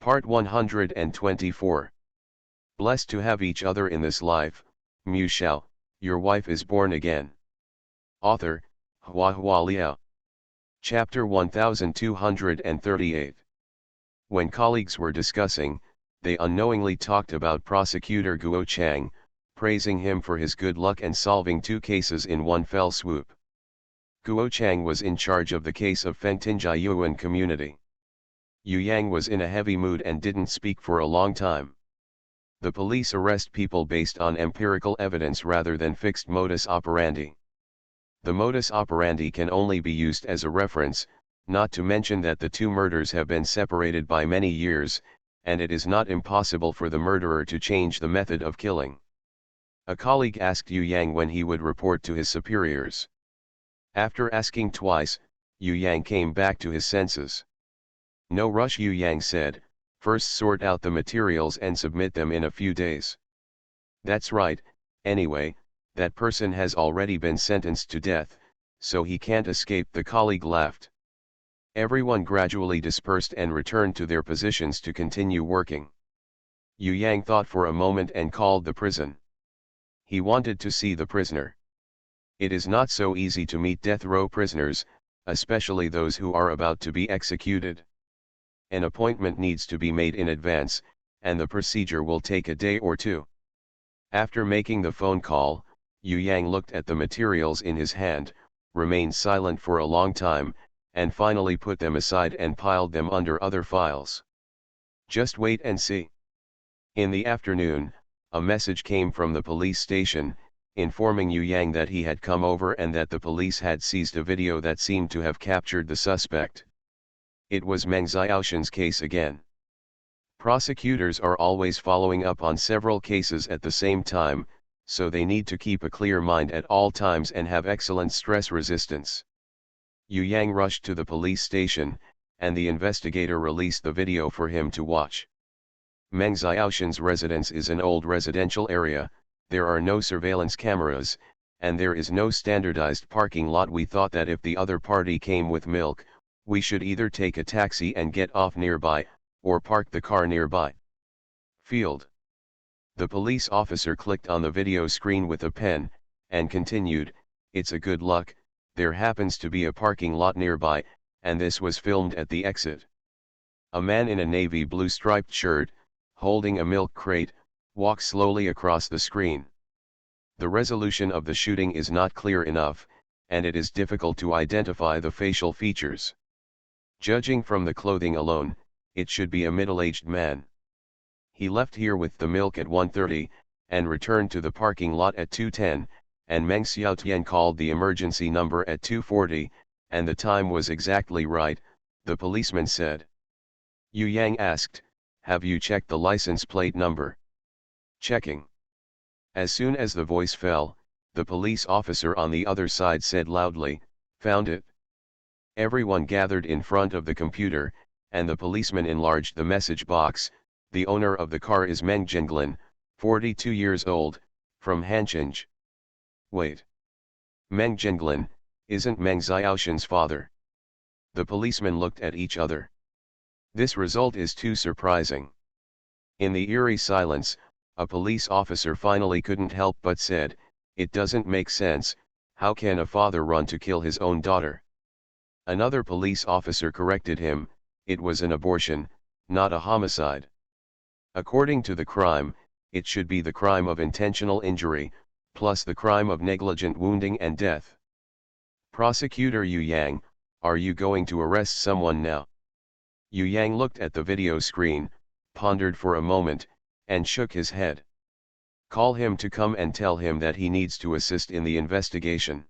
Part 124. Blessed to have each other in this life, Mu Shao, your wife is born again. Author, Hua Hua Liao. Chapter 1238. When colleagues were discussing, they unknowingly talked about Prosecutor Guo Chang, praising him for his good luck and solving 2 cases in one fell swoop. Guo Chang was in charge of the case of Fengtingjia Yuan community. Yu Yang was in a heavy mood and didn't speak for a long time. The police arrest people based on empirical evidence rather than fixed modus operandi. The modus operandi can only be used as a reference, not to mention that the 2 murders have been separated by many years, and it is not impossible for the murderer to change the method of killing. A colleague asked Yu Yang when he would report to his superiors. After asking twice, Yu Yang came back to his senses. No rush, Yu Yang said, first sort out the materials and submit them in a few days. That's right, anyway, that person has already been sentenced to death, so he can't escape, the colleague laughed. Everyone gradually dispersed and returned to their positions to continue working. Yu Yang thought for a moment and called the prison. He wanted to see the prisoner. It is not so easy to meet death row prisoners, especially those who are about to be executed. An appointment needs to be made in advance, and the procedure will take a day or 2. After making the phone call, Yu Yang looked at the materials in his hand, remained silent for a long time, and finally put them aside and piled them under other files. Just wait and see. In the afternoon, a message came from the police station, informing Yu Yang that he had come over and that the police had seized a video that seemed to have captured the suspect. It was Meng Xiaoshan's case again. Prosecutors are always following up on several cases at the same time, so they need to keep a clear mind at all times and have excellent stress resistance. Yu Yang rushed to the police station, and the investigator released the video for him to watch. Meng Xiaoshan's residence is an old residential area, there are no surveillance cameras, and there is no standardized parking lot. We thought that if the other party came with milk, we should either take a taxi and get off nearby, or park the car nearby. Field. The police officer clicked on the video screen with a pen, and continued, it's a good luck, there happens to be a parking lot nearby, and this was filmed at the exit. A man in a navy blue striped shirt, holding a milk crate, walks slowly across the screen. The resolution of the shooting is not clear enough, and it is difficult to identify the facial features. Judging from the clothing alone, it should be a middle-aged man. He left here with the milk at 1:30, and returned to the parking lot at 2:10, and Meng Xiaotian called the emergency number at 2:40, and the time was exactly right, the policeman said. Yu Yang asked, have you checked the license plate number? Checking. As soon as the voice fell, the police officer on the other side said loudly, found it. Everyone gathered in front of the computer, and the policeman enlarged the message box. The owner of the car is Meng Jinglin, 42 years old, from Hanqing. Wait. Meng Jinglin, isn't Meng Xiaoshan's father? The policemen looked at each other. This result is too surprising. In the eerie silence, a police officer finally couldn't help but said, it doesn't make sense, how can a father run to kill his own daughter? Another police officer corrected him, it was an abortion, not a homicide. According to the crime, it should be the crime of intentional injury, plus the crime of negligent wounding and death. Prosecutor Yu Yang, are you going to arrest someone now? Yu Yang looked at the video screen, pondered for a moment, and shook his head. Call him to come and tell him that he needs to assist in the investigation.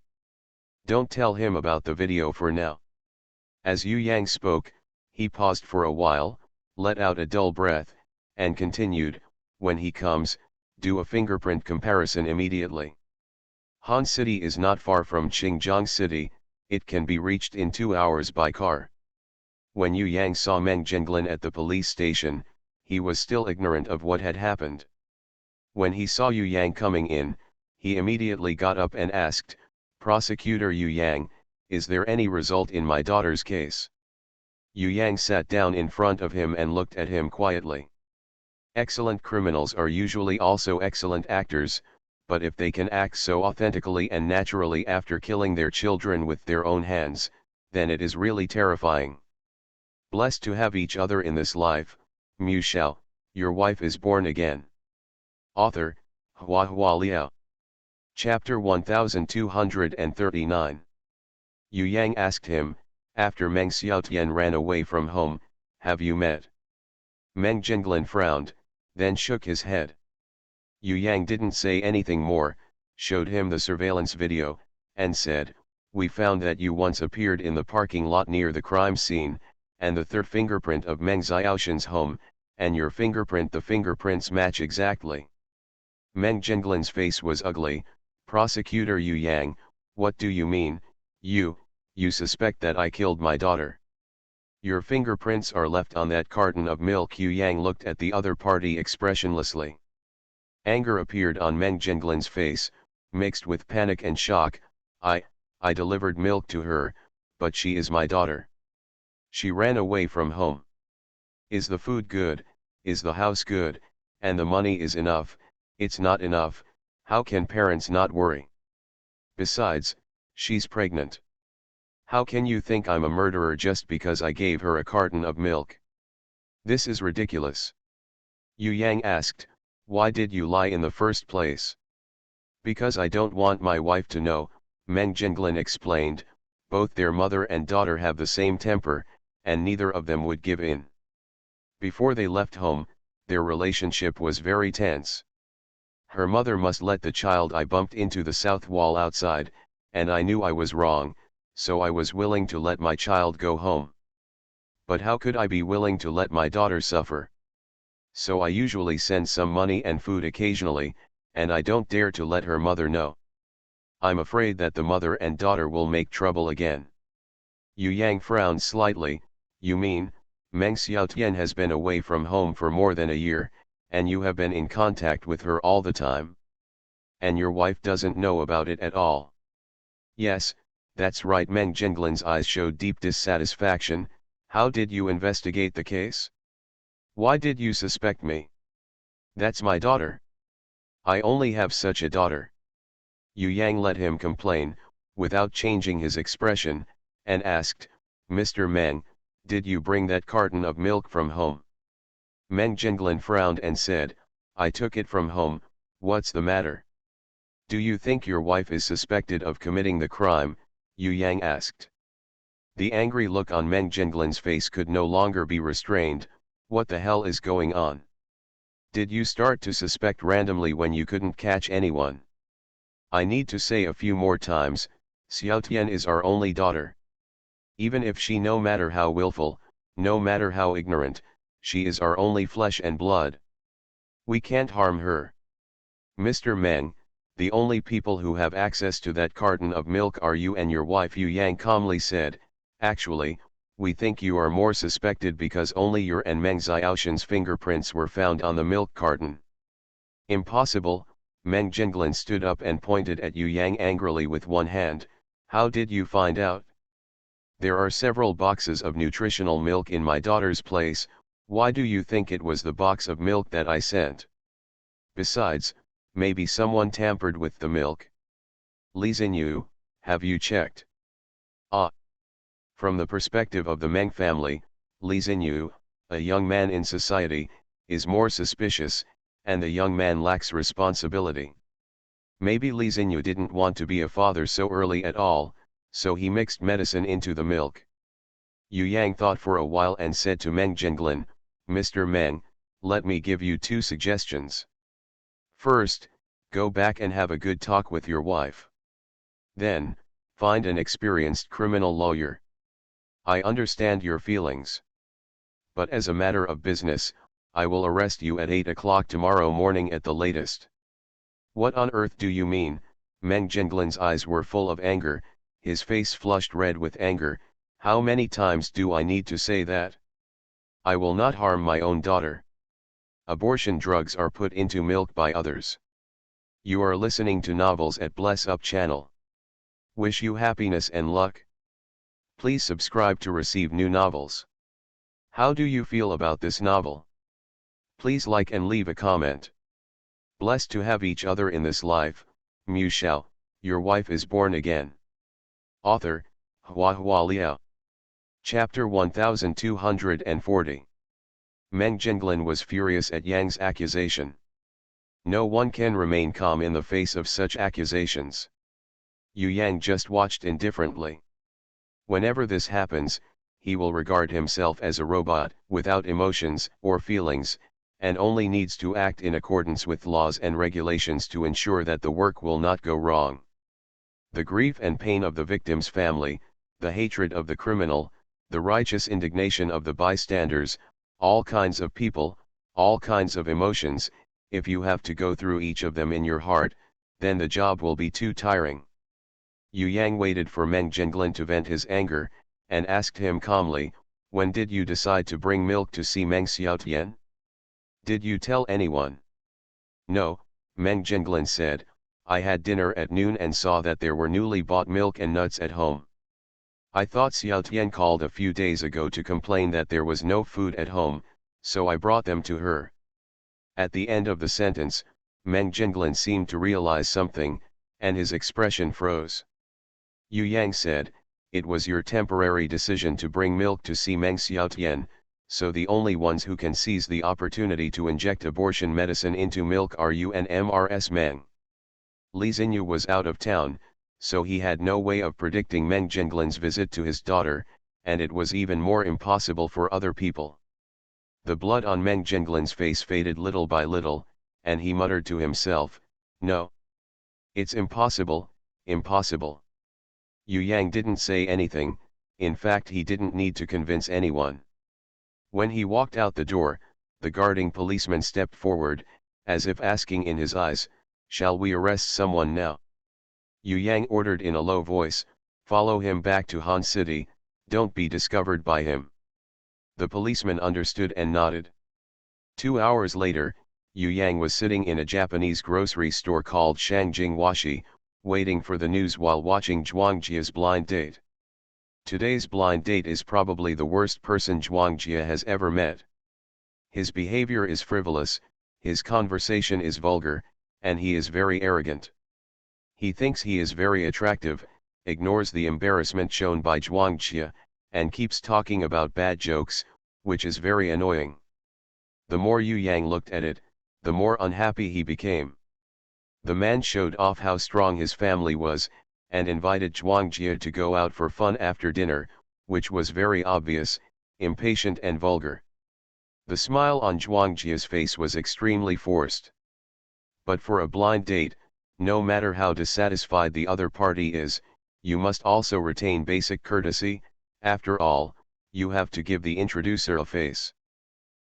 Don't tell him about the video for now. As Yu Yang spoke, he paused for a while, let out a dull breath, and continued, when he comes, do a fingerprint comparison immediately. Han City is not far from Xinjiang City, it can be reached in 2 hours by car. When Yu Yang saw Meng Jinglin at the police station, he was still ignorant of what had happened. When he saw Yu Yang coming in, he immediately got up and asked, Prosecutor Yu Yang, is there any result in my daughter's case? Yu Yang sat down in front of him and looked at him quietly. Excellent criminals are usually also excellent actors, but if they can act so authentically and naturally after killing their children with their own hands, then it is really terrifying. Blessed to have each other in this life, Mu Shao, your wife is born again. Author, Hua Hua Liao. Chapter 1239. Yu Yang asked him, after Meng Xiaotian ran away from home, have you met? Meng Jinglin frowned, then shook his head. Yu Yang didn't say anything more, showed him the surveillance video, and said, we found that you once appeared in the parking lot near the crime scene, and the third fingerprint of Meng Xiaotian's home, and your fingerprint, the fingerprints match exactly. Meng Jinglin's face was ugly. Prosecutor Yu Yang, what do you mean? You suspect that I killed my daughter? Your fingerprints are left on that carton of milk. Yu Yang looked at the other party expressionlessly. Anger appeared on Meng Jinglin's face, mixed with panic and shock. I delivered milk to her, but she is my daughter. She ran away from home. Is the food good, is the house good, and the money is enough? It's not enough. How can parents not worry? Besides, she's pregnant. How can you think I'm a murderer just because I gave her a carton of milk? This is ridiculous. Yu Yang asked, why did you lie in the first place? Because I don't want my wife to know, Meng Jinglin explained. Both their mother and daughter have the same temper, and neither of them would give in. Before they left home, their relationship was very tense. Her mother must let the child I bumped into the south wall outside, and I knew I was wrong, so I was willing to let my child go home. But how could I be willing to let my daughter suffer? So I usually send some money and food occasionally, and I don't dare to let her mother know. I'm afraid that the mother and daughter will make trouble again. Yu Yang frowned slightly. You mean, Meng Xiaotian has been away from home for more than a year, and you have been in contact with her all the time? And your wife doesn't know about it at all? Yes, that's right. Meng Jinglin's eyes showed deep dissatisfaction. How did you investigate the case? Why did you suspect me? That's my daughter. I only have such a daughter. Yu Yang let him complain, without changing his expression, and asked, Mr. Meng, did you bring that carton of milk from home? Meng Jinglin frowned and said, I took it from home. What's the matter? Do you think your wife is suspected of committing the crime? Yu Yang asked. The angry look on Meng Jinglin's face could no longer be restrained. What the hell is going on? Did you start to suspect randomly when you couldn't catch anyone? I need to say a few more times, Xiaotian is our only daughter. Even if she, no matter how willful, no matter how ignorant, she is our only flesh and blood. We can't harm her. Mr. Meng, the only people who have access to that carton of milk are you and your wife. Yu Yang calmly said, actually, we think you are more suspected because only your and Meng Xiaotian's fingerprints were found on the milk carton. Impossible. Meng Jinglin stood up and pointed at Yu Yang angrily with one hand. How did you find out? There are several boxes of nutritional milk in my daughter's place. Why do you think it was the box of milk that I sent? Besides, maybe someone tampered with the milk. Li Xinyu, have you checked? From the perspective of the Meng family, Li Xinyu, a young man in society, is more suspicious, and the young man lacks responsibility. Maybe Li Xinyu didn't want to be a father so early at all, so he mixed medicine into the milk. Yu Yang thought for a while and said to Meng Jinglin, Mr. Meng, let me give you two suggestions. First, go back and have a good talk with your wife. Then, find an experienced criminal lawyer. I understand your feelings. But as a matter of business, I will arrest you at 8 o'clock tomorrow morning at the latest. What on earth do you mean? Meng Jinglin's eyes were full of anger, his face flushed red with anger. How many times do I need to say that? I will not harm my own daughter. Abortion drugs are put into milk by others. You are listening to novels at Bless Up channel. Wish you happiness and luck. Please subscribe to receive new novels. How do you feel about this novel? Please like and leave a comment. Blessed to have each other in this life, Mu Shao, your wife is born again. Author, Hua Hua Liao. Chapter 1240. Meng Jinglin was furious at Yang's accusation. No one can remain calm in the face of such accusations. Yu Yang just watched indifferently. Whenever this happens, he will regard himself as a robot, without emotions or feelings, and only needs to act in accordance with laws and regulations to ensure that the work will not go wrong. The grief and pain of the victim's family, the hatred of the criminal, the righteous indignation of the bystanders, all kinds of people, all kinds of emotions, if you have to go through each of them in your heart, then the job will be too tiring. Yu Yang waited for Meng Jinglin to vent his anger, and asked him calmly, when did you decide to bring milk to see Meng Xiaotian? Did you tell anyone? No, Meng Jinglin said, I had dinner at noon and saw that there were newly bought milk and nuts at home. I thought Xiaotian called a few days ago to complain that there was no food at home, so I brought them to her. At the end of the sentence, Meng Jinglin seemed to realize something, and his expression froze. Yu Yang said, it was your temporary decision to bring milk to see Meng Xiaotian, so the only ones who can seize the opportunity to inject abortion medicine into milk are you and Mrs. Meng. Li Xinyu was out of town, so he had no way of predicting Meng Jinglin's visit to his daughter, and it was even more impossible for other people. The blood on Meng Jinglin's face faded little by little, and he muttered to himself, no. It's impossible, impossible. Yu Yang didn't say anything, in fact he didn't need to convince anyone. When he walked out the door, the guarding policeman stepped forward, as if asking in his eyes, shall we arrest someone now? Yu Yang ordered in a low voice, follow him back to Han City, don't be discovered by him. The policeman understood and nodded. 2 hours later, Yu Yang was sitting in a Japanese grocery store called Shangjing Washi, waiting for the news while watching Zhuangjie's blind date. Today's blind date is probably the worst person Zhuangjie has ever met. His behavior is frivolous, his conversation is vulgar, and he is very arrogant. He thinks he is very attractive, ignores the embarrassment shown by Zhuangjie, and keeps talking about bad jokes, which is very annoying. The more Yu Yang looked at it, the more unhappy he became. The man showed off how strong his family was, and invited Zhuangjie to go out for fun after dinner, which was very obvious, impatient and vulgar. The smile on Zhuangjie's face was extremely forced. But for a blind date, no matter how dissatisfied the other party is, you must also retain basic courtesy, after all, you have to give the introducer a face.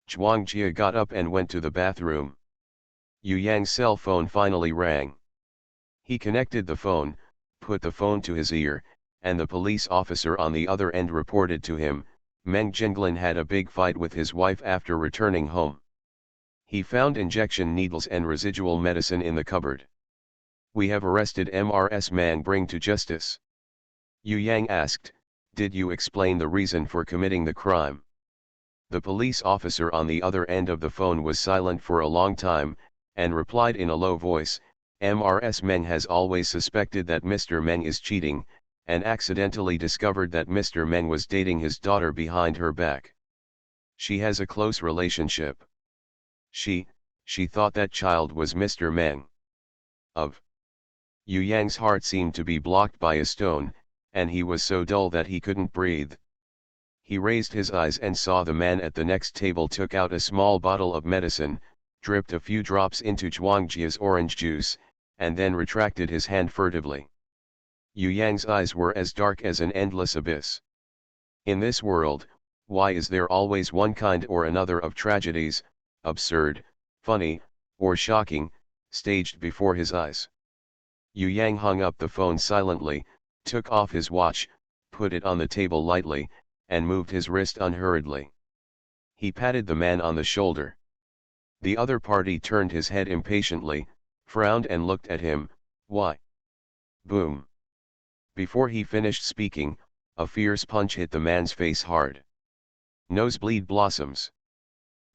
Zhuangjie got up and went to the bathroom. Yu Yang's cell phone finally rang. He connected the phone, put the phone to his ear, and the police officer on the other end reported to him, Meng Jinglin had a big fight with his wife after returning home. He found injection needles and residual medicine in the cupboard. We have arrested Mrs. Mang, bring to justice. Yu Yang asked, did you explain the reason for committing the crime? The police officer on the other end of the phone was silent for a long time, and replied in a low voice, Mrs. Meng has always suspected that Mr. Meng is cheating, and accidentally discovered that Mr. Meng was dating his daughter behind her back. She has a close relationship. She thought that child was Mr. Meng. Yu Yang's heart seemed to be blocked by a stone, and he was so dull that he couldn't breathe. He raised his eyes and saw the man at the next table took out a small bottle of medicine, dripped a few drops into Zhuangjie's orange juice, and then retracted his hand furtively. Yu Yang's eyes were as dark as an endless abyss. In this world, why is there always one kind or another of tragedies, absurd, funny, or shocking, staged before his eyes? Yu Yang hung up the phone silently, took off his watch, put it on the table lightly, and moved his wrist unhurriedly. He patted the man on the shoulder. The other party turned his head impatiently, frowned and looked at him. Why? Boom. Before he finished speaking, a fierce punch hit the man's face hard. Nosebleed blossoms.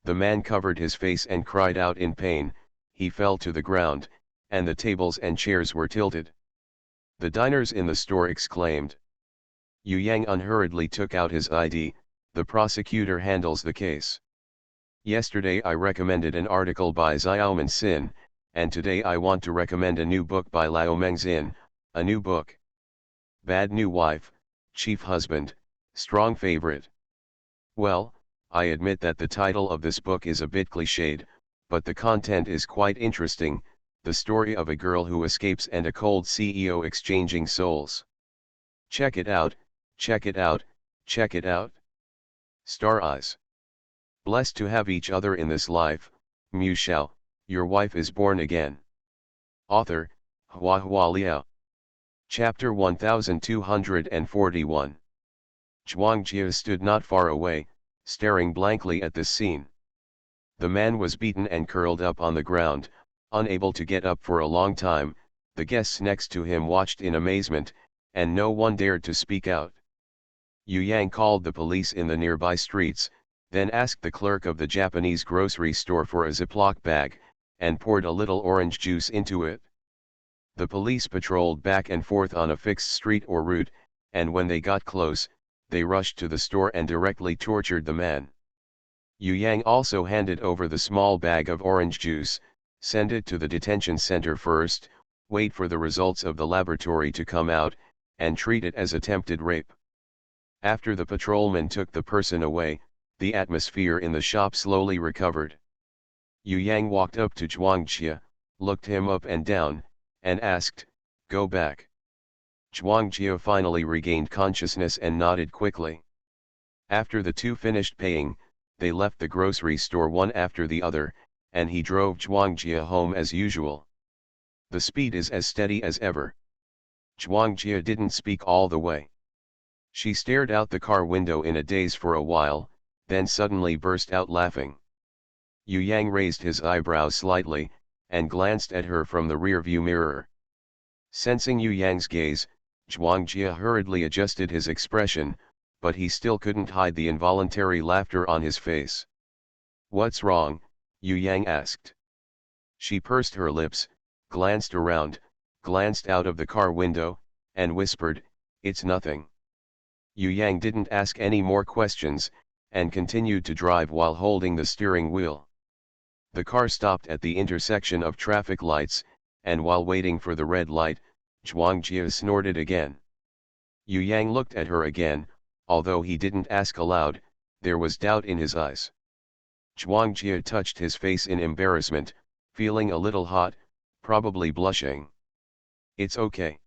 The man covered his face and cried out in pain, he fell to the ground, and the tables and chairs were tilted. The diners in the store exclaimed. Yu Yang unhurriedly took out his ID, the prosecutor handles the case. Yesterday I recommended an article by Xiaoman Xin, and today I want to recommend a new book by Lao Mengzin, a new book. Bad new wife, chief husband, strong favorite. Well, I admit that the title of this book is a bit cliched, but the content is quite interesting, the story of a girl who escapes and a cold CEO exchanging souls. Check it out, check it out, check it out. Star eyes. Blessed to have each other in this life, Mu Shao, your wife is born again. Author, Hua Hua Liao. Chapter 1241. Zhuangjie stood not far away, staring blankly at this scene. The man was beaten and curled up on the ground, unable to get up for a long time. The guests next to him watched in amazement, and no one dared to speak out. Yu Yang called the police in the nearby streets, then asked the clerk of the Japanese grocery store for a Ziploc bag, and poured a little orange juice into it. The police patrolled back and forth on a fixed street or route, and when they got close, they rushed to the store and directly tortured the man. Yu Yang also handed over the small bag of orange juice, send it to the detention center first, wait for the results of the laboratory to come out, and treat it as attempted rape. After the patrolman took the person away, the atmosphere in the shop slowly recovered. Yu Yang walked up to Zhuangjie, looked him up and down, and asked, "Go back?" Zhuangjie finally regained consciousness and nodded quickly. After the two finished paying, they left the grocery store one after the other, and he drove Zhuangjie home as usual. The speed is as steady as ever. Zhuangjie didn't speak all the way. She stared out the car window in a daze for a while, then suddenly burst out laughing. Yu Yang raised his eyebrows slightly, and glanced at her from the rearview mirror. Sensing Yu Yang's gaze, Zhuangjie hurriedly adjusted his expression, but he still couldn't hide the involuntary laughter on his face. "What's wrong?" Yu Yang asked. She pursed her lips, glanced around, glanced out of the car window, and whispered, "It's nothing." Yu Yang didn't ask any more questions, and continued to drive while holding the steering wheel. The car stopped at the intersection of traffic lights, and while waiting for the red light, Zhuangjie snorted again. Yu Yang looked at her again, although he didn't ask aloud, there was doubt in his eyes. Zhuangjie touched his face in embarrassment, feeling a little hot, probably blushing. "It's okay,"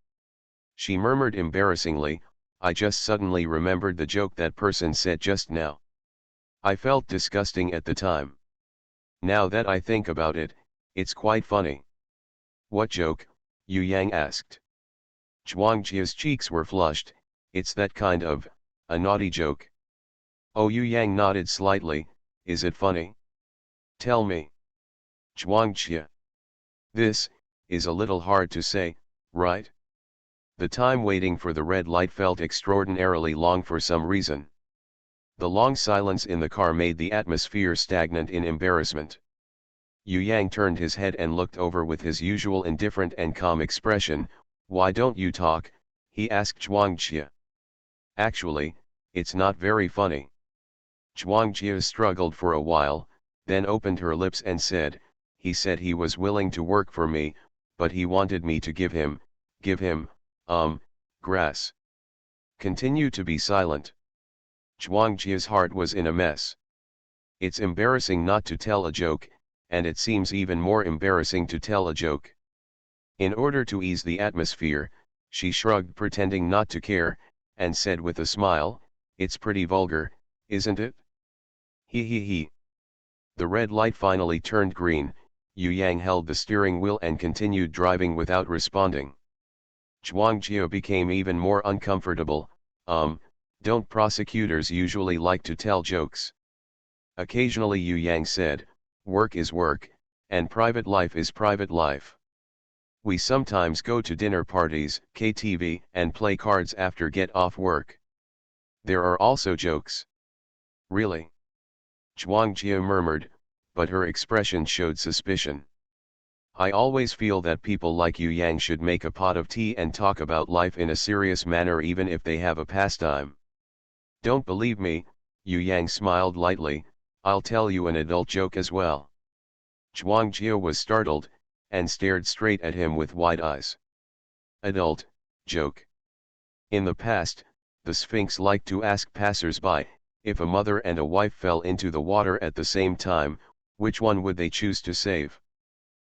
she murmured embarrassingly, "I just suddenly remembered the joke that person said just now. I felt disgusting at the time. Now that I think about it, it's quite funny." "What joke?" Yu Yang asked. Zhuangjie's cheeks were flushed. "It's that kind of, a naughty joke." "Oh," Yu Yang nodded slightly, "is it funny? Tell me." Zhuangjie. "This, is a little hard to say, right?" The time waiting for the red light felt extraordinarily long for some reason. The long silence in the car made the atmosphere stagnant in embarrassment. Yu Yang turned his head and looked over with his usual indifferent and calm expression. "Why don't you talk?" he asked Zhuangjie. "Actually, it's not very funny." Zhuangjie struggled for a while, then opened her lips and said, "He said he was willing to work for me, but he wanted me to give him, grass." "Continue to be silent." Zhuangjie's heart was in a mess. It's embarrassing not to tell a joke, and it seems even more embarrassing to tell a joke. In order to ease the atmosphere, she shrugged, pretending not to care, and said with a smile, "It's pretty vulgar, isn't it?" He. The red light finally turned green. Yu Yang held the steering wheel and continued driving without responding. Zhuangjie became even more uncomfortable. Don't prosecutors usually like to tell jokes?" Occasionally Yu Yang said, "Work is work, and private life is private life. We sometimes go to dinner parties, KTV, and play cards after get off work. There are also jokes." Really? Zhuangjia murmured, but her expression showed suspicion. I always feel that people like Yu Yang should make a pot of tea and talk about life in a serious manner even if they have a pastime. Don't believe me, Yu Yang smiled lightly, I'll tell you an adult joke as well. Zhuangjia was startled, and stared straight at him with wide eyes. Adult joke. In the past, the Sphinx liked to ask passers-by, if a mother and a wife fell into the water at the same time, which one would they choose to save?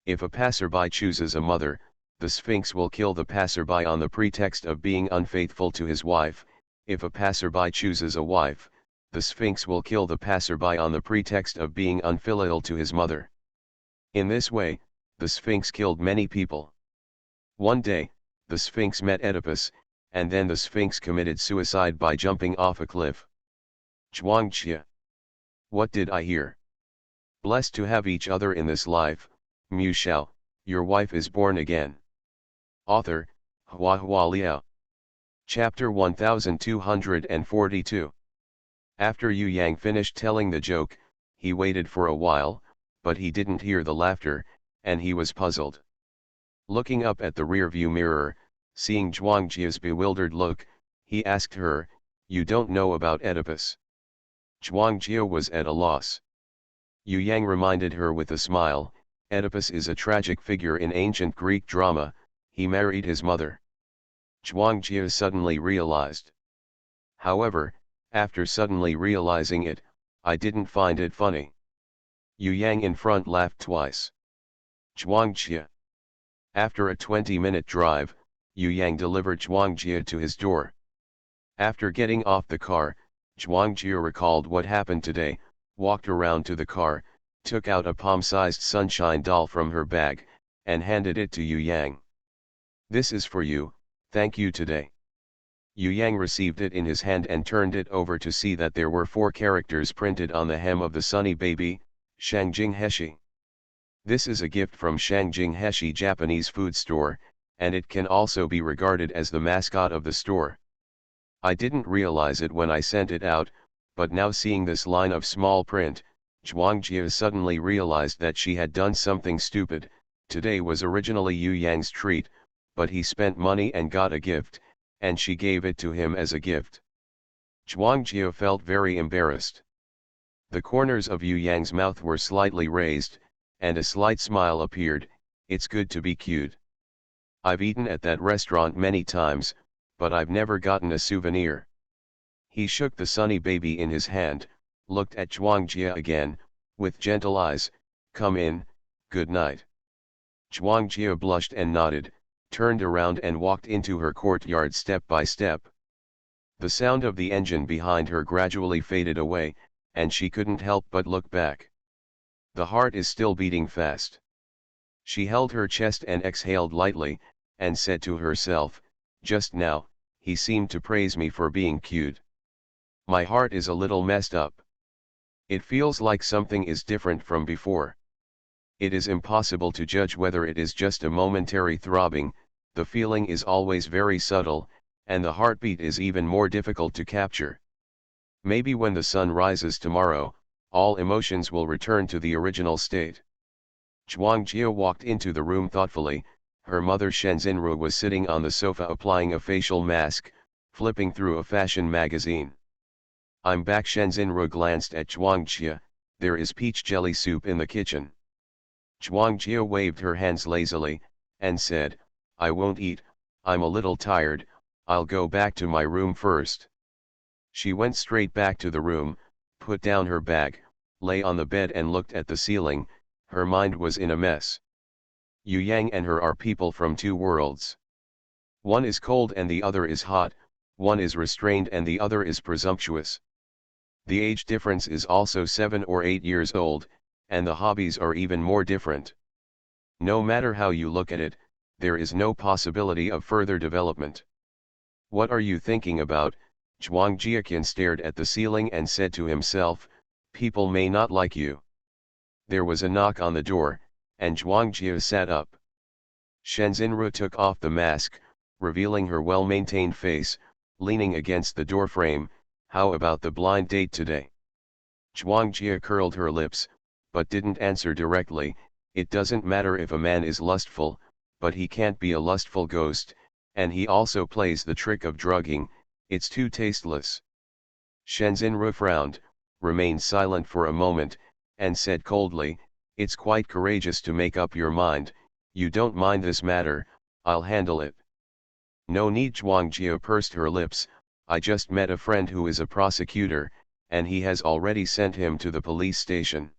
If a passerby chooses a mother, the Sphinx will kill the passerby on the pretext of being unfaithful to his wife. If a passerby chooses a wife, the Sphinx will kill the passerby on the pretext of being unfilial to his mother. In this way, the Sphinx killed many people. One day, the Sphinx met Oedipus, and then the Sphinx committed suicide by jumping off a cliff. Zhuangxia. What did I hear? Blessed to have each other in this life, Mu Shao, your wife is born again. Author, Hua Hua Liao. Chapter 1242. After Yu Yang finished telling the joke, he waited for a while, but he didn't hear the laughter, and he was puzzled. Looking up at the rearview mirror, seeing Zhuangjia's bewildered look, he asked her, "You don't know about Oedipus?" Zhuangjia was at a loss. Yu Yang reminded her with a smile, "Oedipus is a tragic figure in ancient Greek drama, he married his mother." Zhuangjia suddenly realized. However, after suddenly realizing it, I didn't find it funny. Yu Yang in front laughed twice. Zhuangjia. After a 20-minute drive, Yu Yang delivered Zhuangjia to his door. After getting off the car, Zhuangjia recalled what happened today, walked around to the car, took out a palm-sized sunshine doll from her bag, and handed it to Yu Yang. "This is for you, thank you today." Yu Yang received it in his hand and turned it over to see that there were 4 characters printed on the hem of the sunny baby, Shangjing Heshi. This is a gift from Shangjing Heshi Japanese food store, and it can also be regarded as the mascot of the store. I didn't realize it when I sent it out, but now seeing this line of small print, Zhuangjia suddenly realized that she had done something stupid. Today was originally Yu Yang's treat, but he spent money and got a gift, and she gave it to him as a gift. Zhuangjia felt very embarrassed. The corners of Yu Yang's mouth were slightly raised, and a slight smile appeared. "It's good to be cute. I've eaten at that restaurant many times, but I've never gotten a souvenir." He shook the sunny baby in his hand, looked at Zhuangjia again, with gentle eyes, "Come in, good night." Zhuangjia blushed and nodded, turned around and walked into her courtyard step by step. The sound of the engine behind her gradually faded away, and she couldn't help but look back. The heart is still beating fast. She held her chest and exhaled lightly, and said to herself, "Just now, he seemed to praise me for being cute. My heart is a little messed up. It feels like something is different from before." It is impossible to judge whether it is just a momentary throbbing. The feeling is always very subtle, and the heartbeat is even more difficult to capture. Maybe when the sun rises tomorrow, all emotions will return to the original state. Zhuangjia walked into the room thoughtfully. Her mother Shenzhenru was sitting on the sofa applying a facial mask, flipping through a fashion magazine. "I'm back." Shenzhenru glanced at Zhuangjia. "There is peach jelly soup in the kitchen." Zhuangjia waved her hands lazily, and said, "I won't eat, I'm a little tired, I'll go back to my room first." She went straight back to the room, put down her bag, lay on the bed and looked at the ceiling. Her mind was in a mess. Yu Yang and her are people from 2 worlds. One is cold and the other is hot, one is restrained and the other is presumptuous. The age difference is also 7 or 8 years old, and the hobbies are even more different. No matter how you look at it, there is no possibility of further development. "What are you thinking about?" Zhuangjiaqian stared at the ceiling and said to himself, "People may not like you." There was a knock on the door, and Zhuangjia sat up. Shenzhenru took off the mask, revealing her well-maintained face, leaning against the doorframe. "How about the blind date today?" Zhuang Jia curled her lips, but didn't answer directly. It doesn't matter if a man is lustful, but he can't be a lustful ghost, and he also plays the trick of drugging, it's too tasteless. Shenzhen frowned, remained silent for a moment, and said coldly, it's quite courageous to make up your mind. You don't mind this matter, I'll handle it. No need. Zhuang Jia pursed her lips, I just met a friend who is a prosecutor, and he has already sent him to the police station.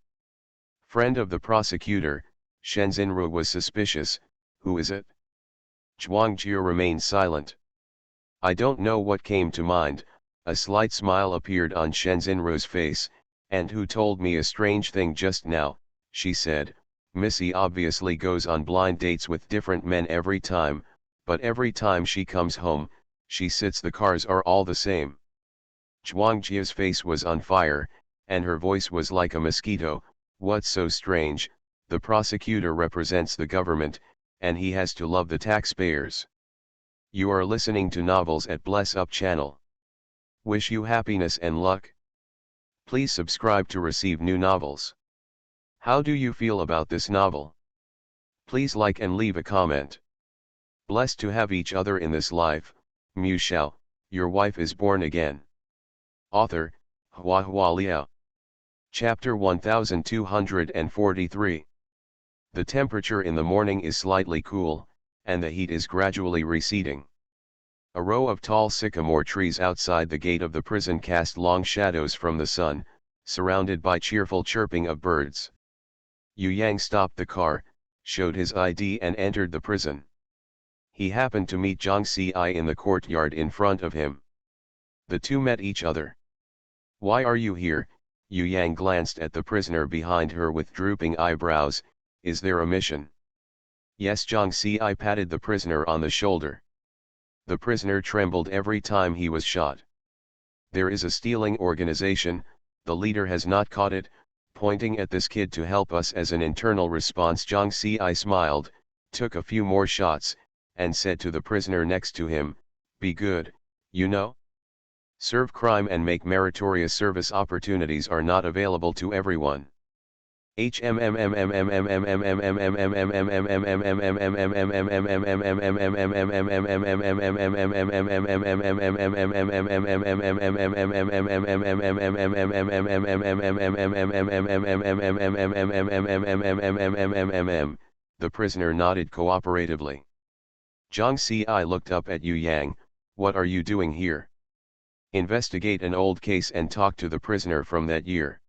Friend of the prosecutor, Shenzhen was suspicious. Who is it? Zhuang Jia remained silent. I don't know what came to mind. A slight smile appeared on Shenzhen's face, and who told me a strange thing just now, she said, Missy obviously goes on blind dates with different men every time, but every time she comes home, she sits the cars are all the same. Zhuang Jia's face was on fire, and her voice was like a mosquito. What's so strange? The prosecutor represents the government, and he has to love the taxpayers. You are listening to Novels at Bless Up channel. Wish you happiness and luck. Please subscribe to receive new novels. How do you feel about this novel? Please like and leave a comment. Blessed to have each other in this life. Mu Shao, your wife is born again. Author, Hua Hua Liao. Chapter 1243. The temperature in the morning is slightly cool, and the heat is gradually receding. A row of tall sycamore trees outside the gate of the prison cast long shadows from the sun, surrounded by cheerful chirping of birds. Yu Yang stopped the car, showed his ID and entered the prison. He happened to meet Zhang Ci in the courtyard in front of him. The two met each other. Why are you here? Yu Yang glanced at the prisoner behind her with drooping eyebrows. Is there a mission? Yes. Zhang Ci patted the prisoner on the shoulder. The prisoner trembled every time he was shot. There is a stealing organization, the leader has not caught it, pointing at this kid to help us as an internal response. Zhang Ci smiled, took a few more shots, and said to the prisoner next to him, be good, you know? Serve crime and make meritorious service opportunities are not available to everyone. The prisoner nodded cooperatively. Zhang Ci looked up at Yu Yang. What are you doing here? Investigate an old case and talk to the prisoner from that year.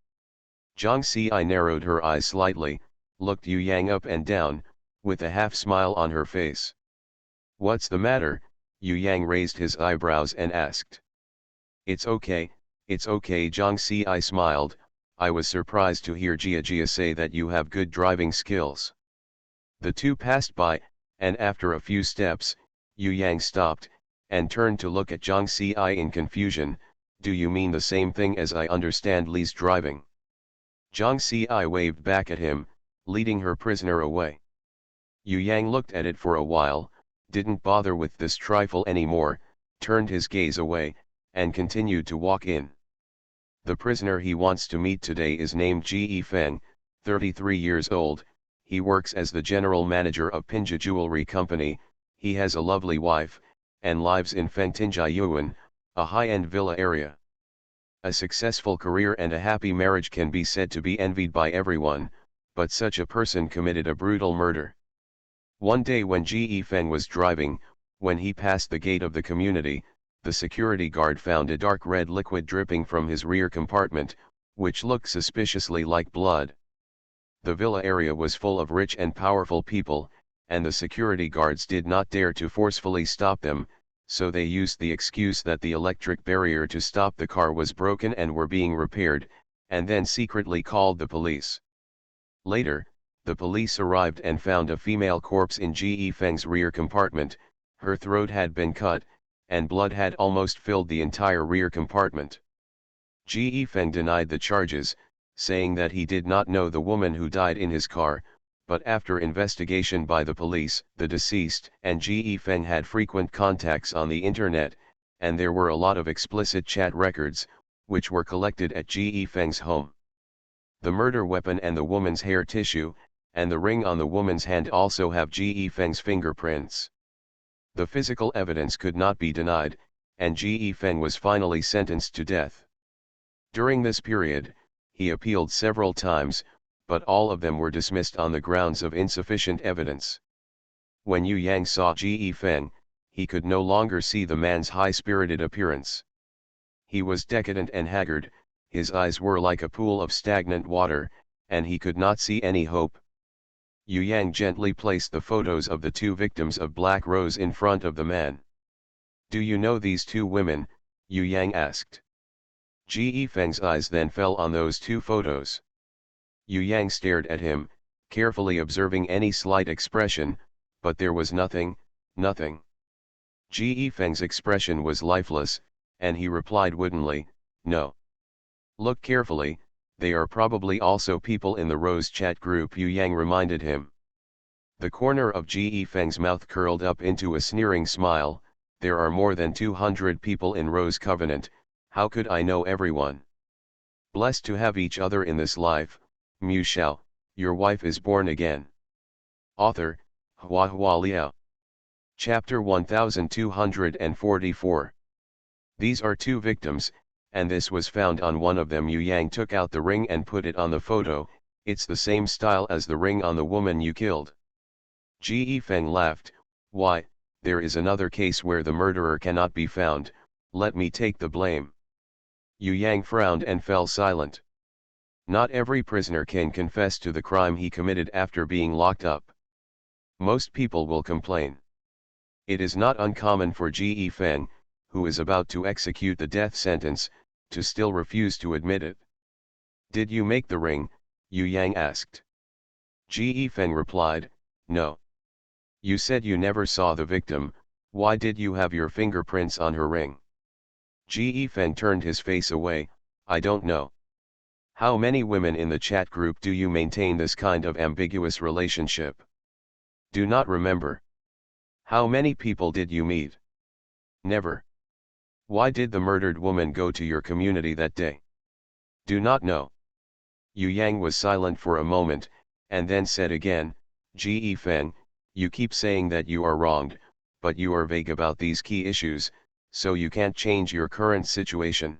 Zhang Ci narrowed her eyes slightly, looked Yu Yang up and down, with a half smile on her face. What's the matter? Yu Yang raised his eyebrows and asked. It's okay, Zhang Ci smiled. I was surprised to hear Jia say that you have good driving skills. The two passed by, and after a few steps, Yu Yang stopped, and turned to look at Zhang Ci in confusion. Do you mean the same thing as I understand Li's driving? Zhang Ci waved back at him, leading her prisoner away. Yu Yang looked at it for a while, didn't bother with this trifle anymore, turned his gaze away, and continued to walk in. The prisoner he wants to meet today is named Ji Feng, 33 years old, he works as the general manager of Pinja Jewelry Company, he has a lovely wife, and lives in Fengtinjiayuan, a high-end villa area. A successful career and a happy marriage can be said to be envied by everyone, but such a person committed a brutal murder. One day when Ji Feng was driving, when he passed the gate of the community, the security guard found a dark red liquid dripping from his rear compartment, which looked suspiciously like blood. The villa area was full of rich and powerful people, and the security guards did not dare to forcefully stop them, so they used the excuse that the electric barrier to stop the car was broken and were being repaired, and then secretly called the police. Later, the police arrived and found a female corpse in Ji Feng's rear compartment. Her throat had been cut, and blood had almost filled the entire rear compartment. Ji Feng denied the charges, saying that he did not know the woman who died in his car, but after investigation by the police, the deceased and Ji Feng had frequent contacts on the internet, and there were a lot of explicit chat records, which were collected at Ge Feng's home. The murder weapon and the woman's hair tissue, and the ring on the woman's hand also have Ge Feng's fingerprints. The physical evidence could not be denied, and Ge Feng was finally sentenced to death. During this period, he appealed several times, but all of them were dismissed on the grounds of insufficient evidence. When Yu Yang saw Ge Feng, he could no longer see the man's high-spirited appearance. He was decadent and haggard, his eyes were like a pool of stagnant water, and he could not see any hope. Yu Yang gently placed the photos of the two victims of Black Rose in front of the man. "Do you know these two women?" Yu Yang asked. Ge Feng's eyes then fell on those two photos. Yu Yang stared at him, carefully observing any slight expression, but there was nothing. Ge Feng's expression was lifeless, and he replied woodenly, "No. Look carefully, they are probably also people in the Rose chat group," Yu Yang reminded him. The corner of Ge Feng's mouth curled up into a sneering smile. "There are more than 200 people in Rose Covenant, how could I know everyone? Blessed to have each other in this life, Mu Shao, your wife is born again." Author, Hua Hua Liao. Chapter 1244. These are two victims, and this was found on one of them. Yu Yang took out the ring and put it on the photo. "It's the same style as the ring on the woman you killed." Ge Feng laughed. "Why, there is another case where the murderer cannot be found, let me take the blame." Yu Yang frowned and fell silent. Not every prisoner can confess to the crime he committed after being locked up. Most people will complain. It is not uncommon for Ge Feng, who is about to execute the death sentence, to still refuse to admit it. "Did you make the ring?" Yu Yang asked. Ge Feng replied, "No. You said you never saw the victim, why did you have your fingerprints on her ring?" Ge Feng turned his face away. "I don't know. How many women in the chat group do you maintain this kind of ambiguous relationship? Do not remember. How many people did you meet? Never. Why did the murdered woman go to your community that day? Do not know." Yu Yang was silent for a moment, and then said again, "Ge Feng, you keep saying that you are wronged, but you are vague about these key issues, so you can't change your current situation."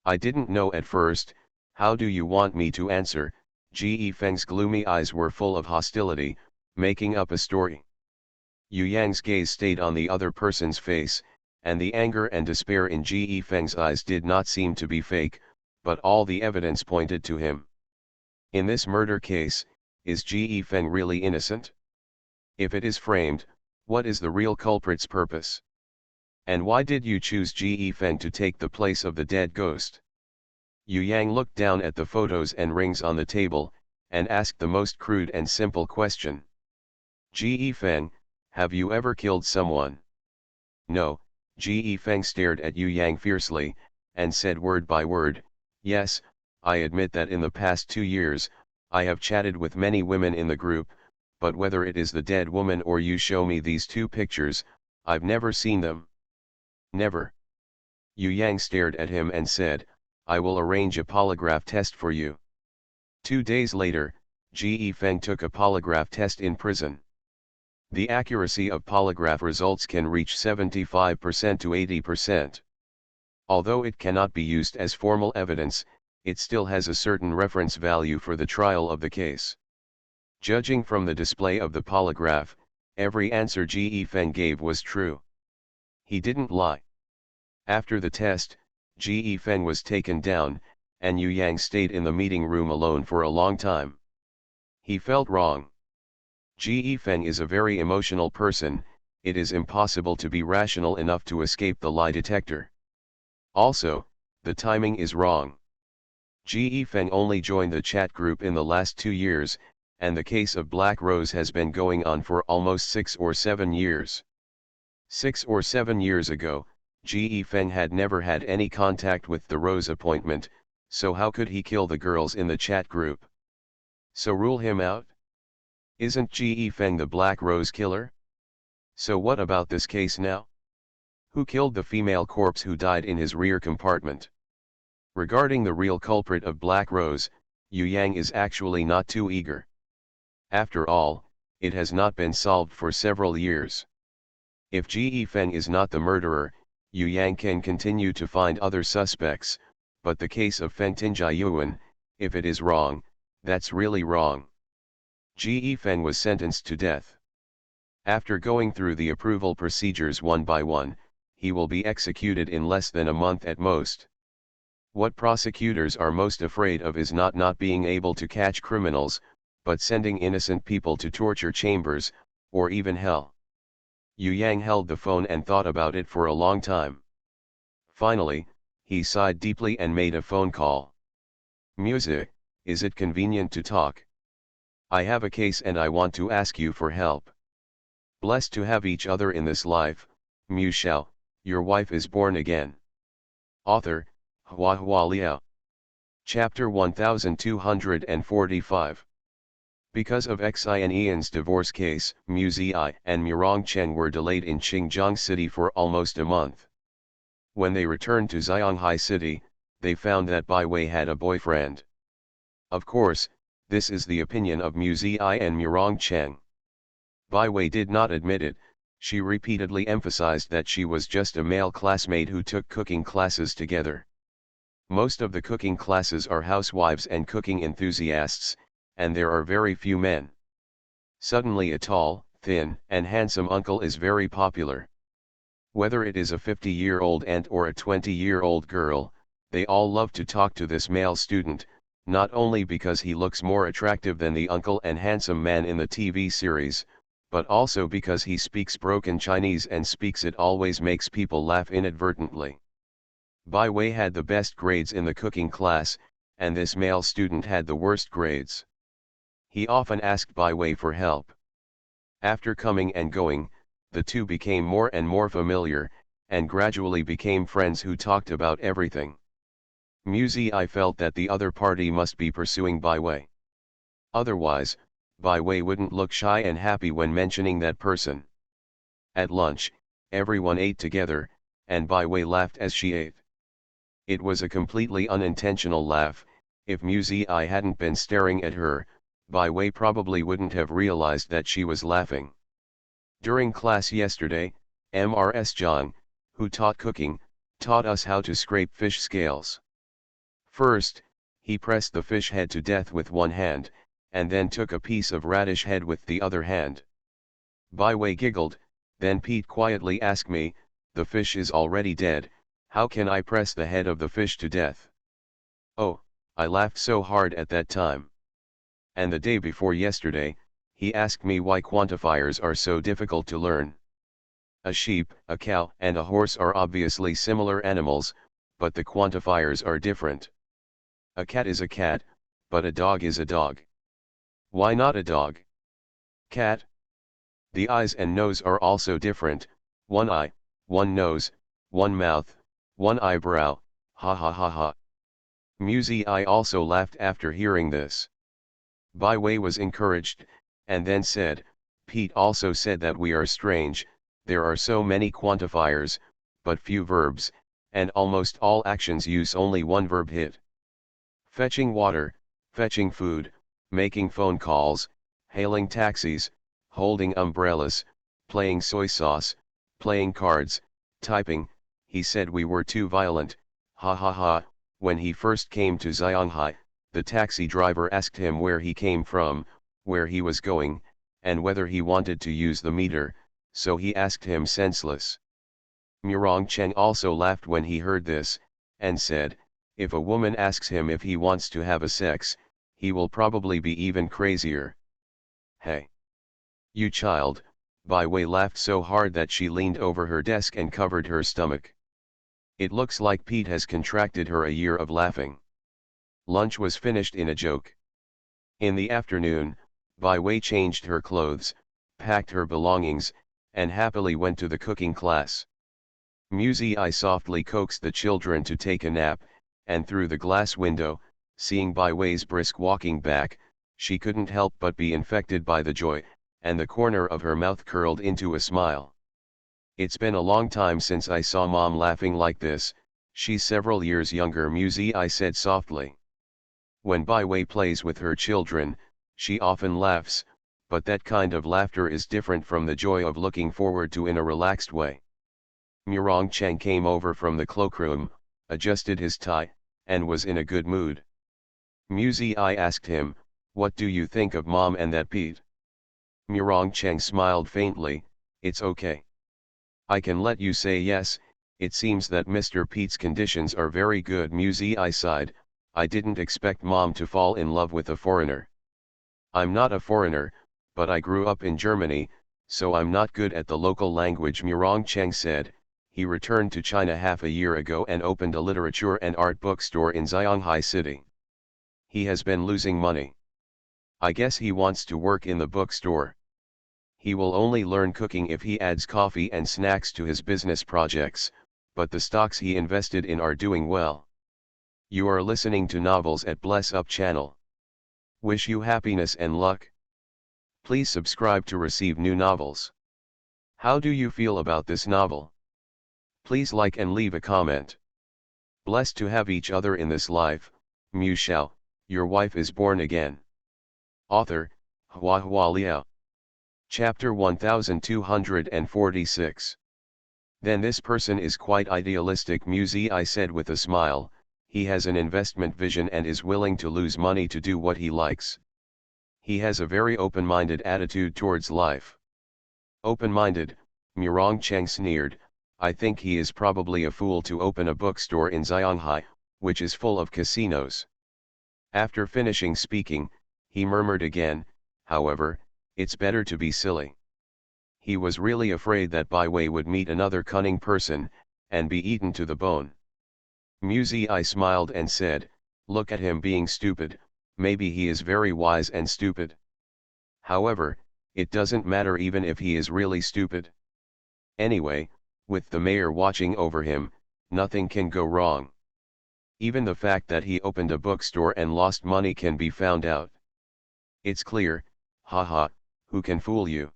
"I didn't know at first, how do you want me to answer?" Ge Feng's gloomy eyes were full of hostility. "Making up a story." Yu Yang's gaze stayed on the other person's face, and the anger and despair in Ge Feng's eyes did not seem to be fake, but all the evidence pointed to him. In this murder case, is Ge Feng really innocent? If it is framed, what is the real culprit's purpose? And why did you choose Ge Feng to take the place of the dead ghost? Yu Yang looked down at the photos and rings on the table, and asked the most crude and simple question. "Ge Feng, have you ever killed someone?" "No." Ge Feng stared at Yu Yang fiercely, and said word by word, "Yes, I admit that in the past 2 years, I have chatted with many women in the group, but whether it is the dead woman or you show me these two pictures, I've never seen them." "Never?" Yu Yang stared at him and said, "I will arrange a polygraph test for you." 2 days later, Ge Feng took a polygraph test in prison. The accuracy of polygraph results can reach 75% to 80%. Although it cannot be used as formal evidence, it still has a certain reference value for the trial of the case. Judging from the display of the polygraph, every answer Ge Feng gave was true. He didn't lie. After the test, Ge Feng was taken down, and Yu Yang stayed in the meeting room alone for a long time. He felt wrong. Ge Feng is a very emotional person, it is impossible to be rational enough to escape the lie detector. Also, the timing is wrong. Ge Feng only joined the chat group in the last 2 years, and the case of Black Rose has been going on for almost 6 or 7 years. 6 or 7 years ago, Ge Feng had never had any contact with the Rose appointment, so how could he kill the girls in the chat group? So rule him out? Isn't Ge Feng the Black Rose killer? So what about this case now? Who killed the female corpse who died in his rear compartment? Regarding the real culprit of Black Rose, Yu Yang is actually not too eager. After all, it has not been solved for several years. If Ge Feng is not the murderer, Yu Yang can continue to find other suspects, but the case of Feng Tinjiayuan, if it is wrong, that's really wrong. Ge Feng was sentenced to death. After going through the approval procedures one by one, he will be executed in less than a month at most. What prosecutors are most afraid of is not being able to catch criminals, but sending innocent people to torture chambers, or even hell. Yu Yang held the phone and thought about it for a long time. Finally, he sighed deeply and made a phone call. Music, is it convenient to talk? I have a case and I want to ask you for help. Blessed to have each other in this life, Mu Shao, your wife is born again. Author, Hua Hua Liao. Chapter 1245. Because of Xin Ian's divorce case, Mu Ziyi and Murong Cheng were delayed in Xinjiang City for almost a month. When they returned to Xianghai City, they found that Bai Wei had a boyfriend. Of course, this is the opinion of Mu Ziyi and Murong Cheng. Bai Wei did not admit it. She repeatedly emphasized that she was just a male classmate who took cooking classes together. Most of the cooking classes are housewives and cooking enthusiasts, and there are very few men. Suddenly a tall, thin, and handsome uncle is very popular. Whether it is a 50-year-old aunt or a 20-year-old girl, they all love to talk to this male student, not only because he looks more attractive than the uncle and handsome man in the TV series, but also because he speaks broken Chinese and speaks it always makes people laugh inadvertently. Bai Wei had the best grades in the cooking class, and this male student had the worst grades. He often asked Bai Wei for help. After coming and going, the two became more and more familiar, and gradually became friends who talked about everything. Mu Ziyi felt that the other party must be pursuing Bai Wei. Otherwise, Bai Wei wouldn't look shy and happy when mentioning that person. At lunch, everyone ate together, and Bai Wei laughed as she ate. It was a completely unintentional laugh. If Mu Ziyi hadn't been staring at her, Bai Wei probably wouldn't have realized that she was laughing. During class yesterday, Mrs. Zhang, who taught cooking, taught us how to scrape fish scales. First, he pressed the fish head to death with one hand, and then took a piece of radish head with the other hand. Bai Wei giggled, then Pete quietly asked me, "The fish is already dead, how can I press the head of the fish to death?" Oh, I laughed so hard at that time. And the day before yesterday, he asked me why quantifiers are so difficult to learn. A sheep, a cow, and a horse are obviously similar animals, but the quantifiers are different. A cat is a cat, but a dog is a dog. Why not a dog? Cat? The eyes and nose are also different, one eye, one nose, one mouth, one eyebrow, ha ha ha ha. Mu Ziyi also laughed after hearing this. Bai Wei was encouraged, and then said, "Pete also said that we are strange, there are so many quantifiers, but few verbs, and almost all actions use only one verb hit. Fetching water, fetching food, making phone calls, hailing taxis, holding umbrellas, playing soy sauce, playing cards, typing." He said we were too violent, ha ha ha. When he first came to Xianghai, the taxi driver asked him where he came from, where he was going, and whether he wanted to use the meter, so he asked him senseless. Murong Cheng also laughed when he heard this, and said, "If a woman asks him if he wants to have a sex, he will probably be even crazier." Hey! You child, Bai Wei laughed so hard that she leaned over her desk and covered her stomach. It looks like Pete has contracted her a year of laughing. Lunch was finished in a joke. In the afternoon, Bai Wei changed her clothes, packed her belongings, and happily went to the cooking class. Mu Ziyi softly coaxed the children to take a nap, and through the glass window, seeing Bai Wei's brisk walking back, she couldn't help but be infected by the joy, and the corner of her mouth curled into a smile. "It's been a long time since I saw Mom laughing like this," She's several years younger, Muzi I said softly. When Bai Wei plays with her children, she often laughs, but that kind of laughter is different from the joy of looking forward to in a relaxed way. Murong Cheng came over from the cloakroom, adjusted his tie, and was in a good mood. Muzi I asked him, "What do you think of Mom and that Pete?" Murong Cheng smiled faintly, "It's okay. I can let you say yes. It seems that Mr. Pete's conditions are very good." Muzi I sighed, "I didn't expect Mom to fall in love with a foreigner. I'm not a foreigner, but I grew up in Germany, so I'm not good at the local language." Murong Cheng said, "He returned to China half a year ago and opened a literature and art bookstore in Zhonghai City. He has been losing money. I guess he wants to work in the bookstore. He will only learn cooking if he adds coffee and snacks to his business projects, but the stocks he invested in are doing well." You are listening to Novels at Bless Up channel. Wish you happiness and luck. Please subscribe to receive new novels. How do you feel about this novel? Please like and leave a comment. Blessed to have each other in this life, Mu Shao, your wife is born again. Author, Hua Hua Liao. Chapter 1246. Then this person is quite idealistic, Muzi I said with a smile. He has an investment vision and is willing to lose money to do what he likes. He has a very open-minded attitude towards life. Open-minded, Murong Cheng sneered. I think he is probably a fool to open a bookstore in Zhonghai, which is full of casinos. After finishing speaking, he murmured again, however, it's better to be silly. He was really afraid that Bai Wei would meet another cunning person, and be eaten to the bone. Muzi I smiled and said, look at him being stupid, maybe he is very wise and stupid. However, it doesn't matter even if he is really stupid. Anyway, with the mayor watching over him, nothing can go wrong. Even the fact that he opened a bookstore and lost money can be found out. It's clear, haha, who can fool you?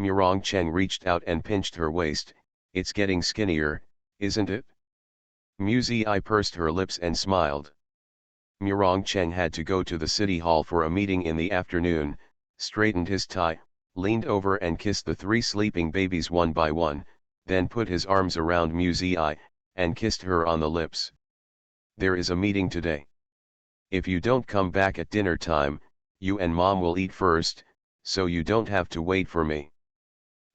Murong Cheng reached out and pinched her waist. It's getting skinnier, isn't it? Muzi I pursed her lips and smiled. Murong Cheng had to go to the city hall for a meeting in the afternoon, straightened his tie, leaned over and kissed the 3 sleeping babies one by one, then put his arms around Muzi I, and kissed her on the lips. There is a meeting today. If you don't come back at dinner time, you and Mom will eat first, so you don't have to wait for me.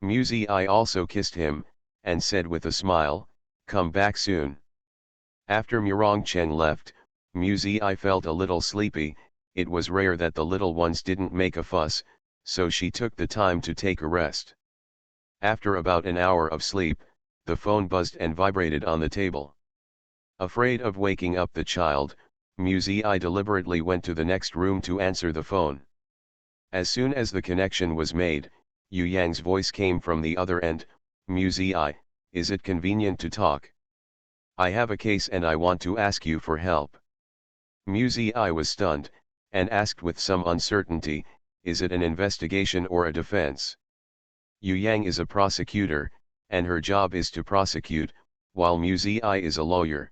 Muzi I also kissed him, and said with a smile, come back soon. After Murong Cheng left, Muzi I felt a little sleepy. It was rare that the little ones didn't make a fuss, so she took the time to take a rest. After about an hour of sleep, the phone buzzed and vibrated on the table. Afraid of waking up the child, Muzi I deliberately went to the next room to answer the phone. As soon as the connection was made, Yu Yang's voice came from the other end. Muzi I, is it convenient to talk? I have a case and I want to ask you for help. Muzi I was stunned, and asked with some uncertainty, is it an investigation or a defense? Yu Yang is a prosecutor, and her job is to prosecute, while Muzi I is a lawyer.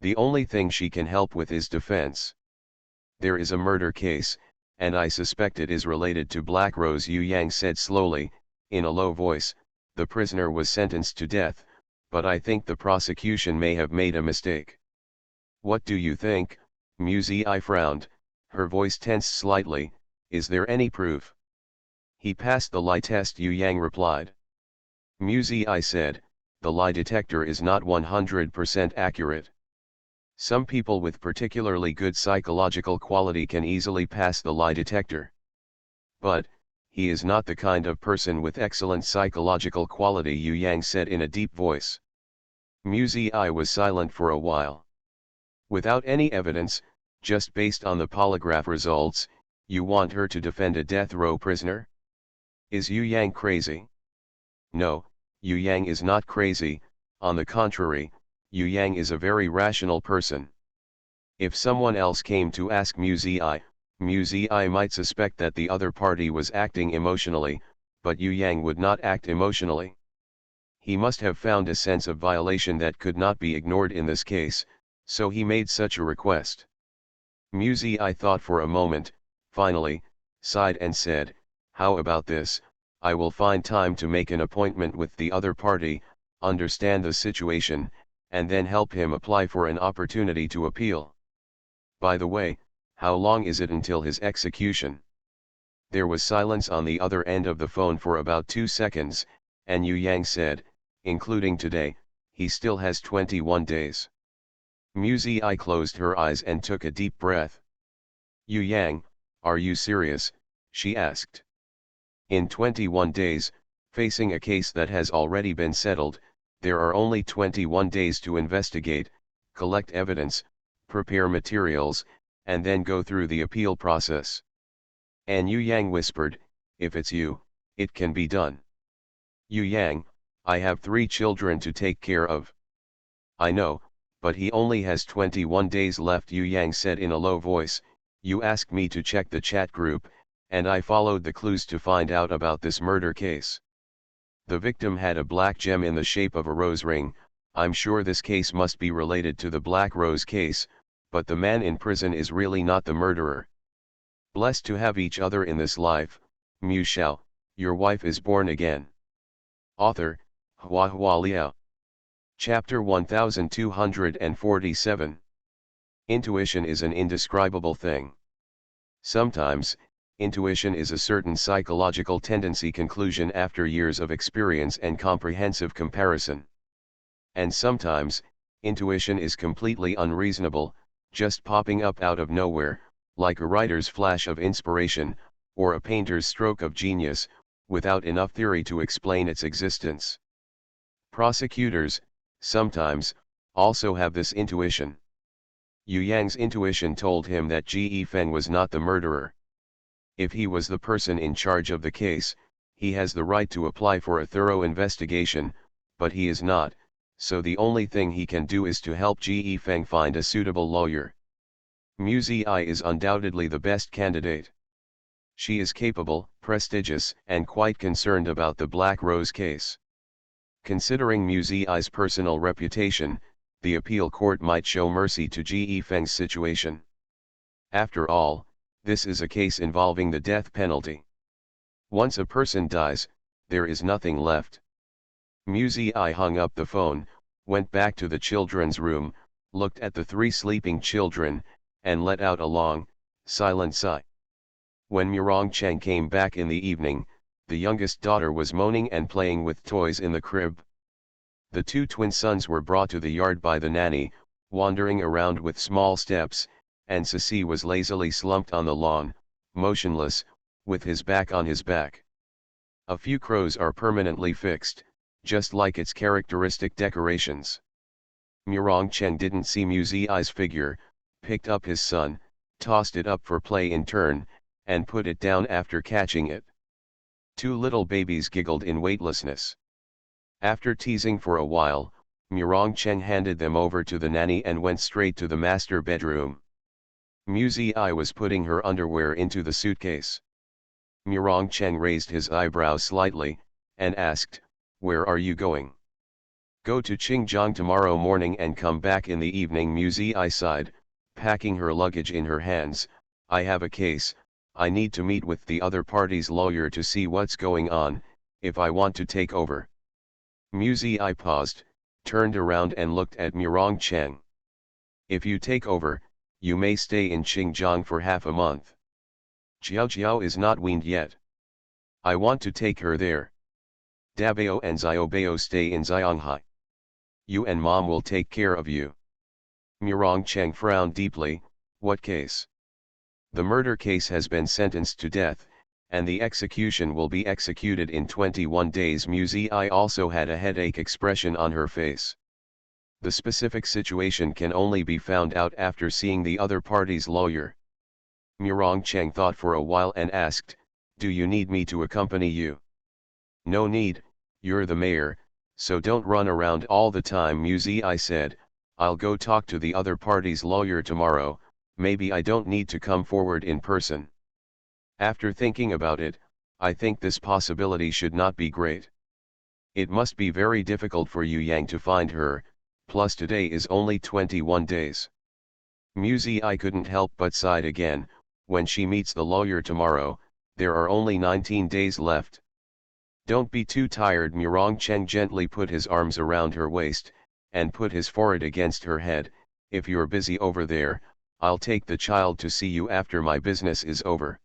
The only thing she can help with is defense. There is a murder case, and I suspect it is related to Black Rose, Yu Yang said slowly, in a low voice. The prisoner was sentenced to death, but I think the prosecution may have made a mistake. What do you think? Muzi I frowned, her voice tensed slightly. Is there any proof? He passed the lie test, Yu Yang replied. Muzi I said, the lie detector is not 100% accurate. Some people with particularly good psychological quality can easily pass the lie detector. But, he is not the kind of person with excellent psychological quality, Yu Yang said in a deep voice. Muzi I was silent for a while. Without any evidence, just based on the polygraph results, you want her to defend a death row prisoner? Is Yu Yang crazy? No, Yu Yang is not crazy, on the contrary, Yu Yang is a very rational person. If someone else came to ask Muzi I might suspect that the other party was acting emotionally, but Yu Yang would not act emotionally. He must have found a sense of violation that could not be ignored in this case, so he made such a request. Muzi thought for a moment, finally, sighed and said, "How about this? I will find time to make an appointment with the other party, understand the situation, and then help him apply for an opportunity to appeal. By the way, how long is it until his execution?" There was silence on the other end of the phone for about 2 seconds, and Yu Yang said, "Including today, he still has 21 days. Muzi closed her eyes and took a deep breath. "Yu Yang, are you serious?" she asked. "In 21 days, facing a case that has already been settled, there are only 21 days to investigate, collect evidence, prepare materials, and then go through the appeal process." And Yu Yang whispered, "If it's you, it can be done." "Yu Yang, I have 3 children to take care of." "I know, but he only has 21 days left," Yu Yang said in a low voice. "You asked me to check the chat group, and I followed the clues to find out about this murder case. The victim had a black gem in the shape of a rose ring. I'm sure this case must be related to the Black Rose case, but the man in prison is really not the murderer. Blessed to have each other in this life, Mu Shao, your wife is born again." Author, Hua Hua Liao. Chapter 1247. Intuition is an indescribable thing. Sometimes, intuition is a certain psychological tendency conclusion after years of experience and comprehensive comparison. And sometimes, intuition is completely unreasonable, just popping up out of nowhere, like a writer's flash of inspiration, or a painter's stroke of genius, without enough theory to explain its existence. Prosecutors, sometimes, also have this intuition. Yu Yang's intuition told him that Ji Feng was not the murderer. If he was the person in charge of the case, he has the right to apply for a thorough investigation, but he is not, so the only thing he can do is to help Ji Feng find a suitable lawyer. Muzi is undoubtedly the best candidate. She is capable, prestigious, and quite concerned about the Black Rose case. Considering Muzi's personal reputation, the appeal court might show mercy to Ji Feng's situation. After all, this is a case involving the death penalty. Once a person dies, there is nothing left. Muzi hung up the phone, went back to the children's room, looked at the 3 sleeping children, and let out a long, silent sigh. When Murong Cheng came back in the evening, the youngest daughter was moaning and playing with toys in the crib. The 2 twin sons were brought to the yard by the nanny, wandering around with small steps, and Sisi was lazily slumped on the lawn, motionless, with his back on his back. A few crows are permanently fixed, just like its characteristic decorations. Murong Cheng didn't see Muzi's figure, picked up his son, tossed it up for play in turn, and put it down after catching it. 2 little babies giggled in weightlessness. After teasing for a while, Murong Cheng handed them over to the nanny and went straight to the master bedroom. Muzi was putting her underwear into the suitcase. Murong Cheng raised his eyebrows slightly, and asked, "Where are you going?" "Go to Qingjiang tomorrow morning and come back in the evening," Muzi sighed, packing her luggage in her hands. "I have a case, I need to meet with the other party's lawyer to see what's going on, if I want to take over." Muzi paused, turned around and looked at Murong Cheng. "If you take over, you may stay in Xinjiang for half a month. Jiao Jiao is not weaned yet. I want to take her there. Dabao and Xiaobao stay in Xianghai. You and Mom will take care of you." Murong Cheng frowned deeply. "What case?" "The murder case has been sentenced to death, and the execution will be executed in 21 days. Muzi also had a headache expression on her face. The specific situation can only be found out after seeing the other party's lawyer. Murong Cheng thought for a while and asked, "Do you need me to accompany you?" "No need, you're the mayor, so don't run around all the time," Muzi said. "I'll go talk to the other party's lawyer tomorrow, maybe I don't need to come forward in person. After thinking about it, I think this possibility should not be great." It must be very difficult for Yu Yang to find her, plus today is only 21 days. Muzi I couldn't help but sighed again. When she meets the lawyer tomorrow, there are only 19 days left. Don't be too tired. Murong Cheng gently put his arms around her waist, and put his forehead against her head. If you're busy over there, I'll take the child to see you after my business is over.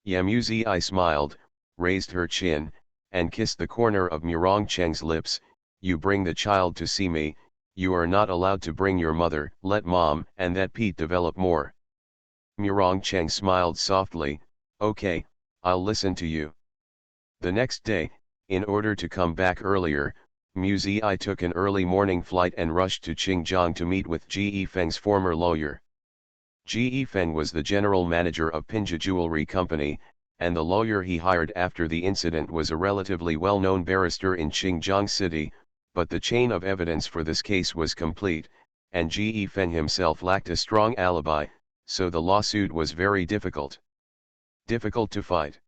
Yamuzi I smiled, raised her chin, and kissed the corner of Murong Cheng's lips. You bring the child to see me, you are not allowed to bring your mother. Let mom and that Pete develop more. Murong Cheng smiled softly. Okay, I'll listen to you. The next day, in order to come back earlier, Muzi I took an early morning flight and rushed to Xinjiang to meet with Ji Feng's former lawyer. Ji Feng was the general manager of Pinja Jewelry Company, and the lawyer he hired after the incident was a relatively well-known barrister in Xinjiang City, but the chain of evidence for this case was complete, and Ji Feng himself lacked a strong alibi, so the lawsuit was very difficult. Difficult to fight.